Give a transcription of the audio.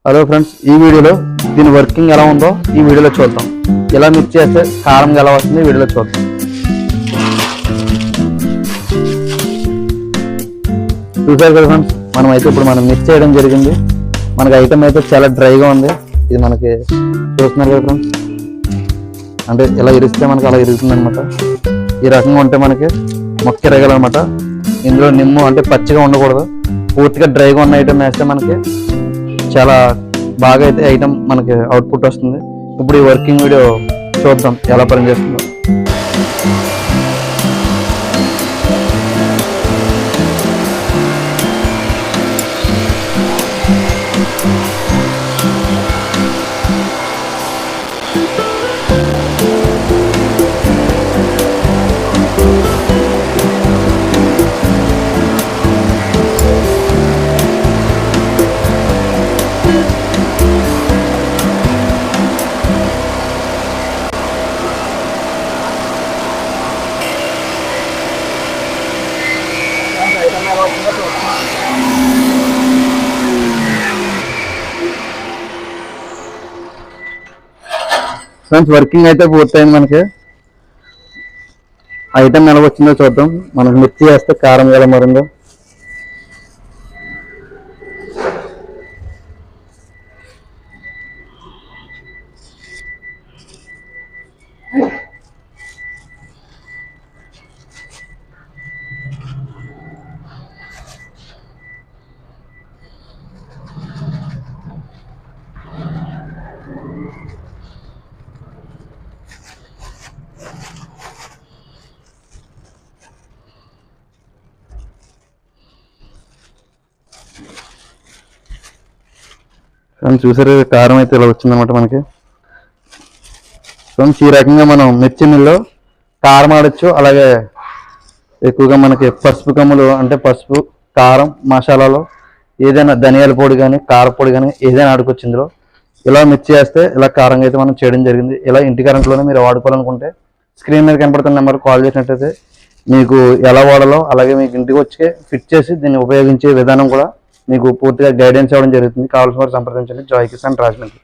Hello friends, ఈ వీడియోలో దీని వర్కింగ్ ఎలా ఉందో ఈ వీడియోలో చూద్దాం. ఎలా మిక్స్ చేస్తే కారం ఎలా వస్తుంది ఈ వీడియోలో చూద్దాం. చూసారు కదా ఫ్రెండ్స్, మనం మిక్స్ చేయడం జరిగింది. మనకి ఐటమ్ అయితే చాలా డ్రైగా ఉంది. ఇది మనకి చూస్తున్నారు కదా ఫ్రెండ్స్, అంటే ఇలా ఇరిస్తే మనకి అలా ఇరుగుతుంది అనమాట. ఈ రకంగా ఉంటే మనకి మొక్క ఇరగాలన్నమాట. ఇందులో నిమ్ము అంటే పచ్చిగా ఉండకూడదు, పూర్తిగా డ్రైగా ఉన్న ఐటమ్ వేస్తే మనకి చాలా బాగా అయితే ఐటమ్ మనకి అవుట్పుట్ వస్తుంది. ఇప్పుడు ఈ వర్కింగ్ వీడియో చూద్దాం ఎలా పనిచేస్తుందో. ఫ్రెండ్స్, వర్కింగ్ అయితే పూర్తయింది. మనకి ఐటమ్ ఎలా వచ్చిందో చూద్దాం. మనకు మిక్సీ వేస్తే కారం ఎలా మారిందో. ఫ్రెండ్స్, చూసారు కారం అయితే ఇలా వచ్చిందన్నమాట మనకి. ఫ్రెండ్స్, ఈ రకంగా మనం మిర్చి మిల్లో కారం ఆడచ్చు. అలాగే ఎక్కువగా మనకి పసుపు కమ్ములు అంటే పసుపు, కారం, మసాలాలో ఏదైనా ధనియాల పొడి కానీ కారపొడి కానీ ఏదైనా ఆడుకోవచ్చు. ఇందులో ఇలా మిక్స్ చేస్తే ఇలా కారంగా అయితే మనం చేయడం జరిగింది. ఇలా ఇంటి కరెంట్లోనే మీరు వాడుకోవాలనుకుంటే స్క్రీన్ మీద కనపడుతున్న నెంబర్ కాల్ చేసినట్టయితే మీకు ఎలా వాడాలో, అలాగే మీకు ఇంటికి వచ్చి ఫిట్ చేసి దీన్ని ఉపయోగించే విధానం కూడా మీకు పూర్తిగా గైడెన్స్ ఇవ్వడం జరుగుతుంది. కావాల్సిన వారు సంప్రదించండి. జాయ్ కిసాన్ రాజమండ్రి.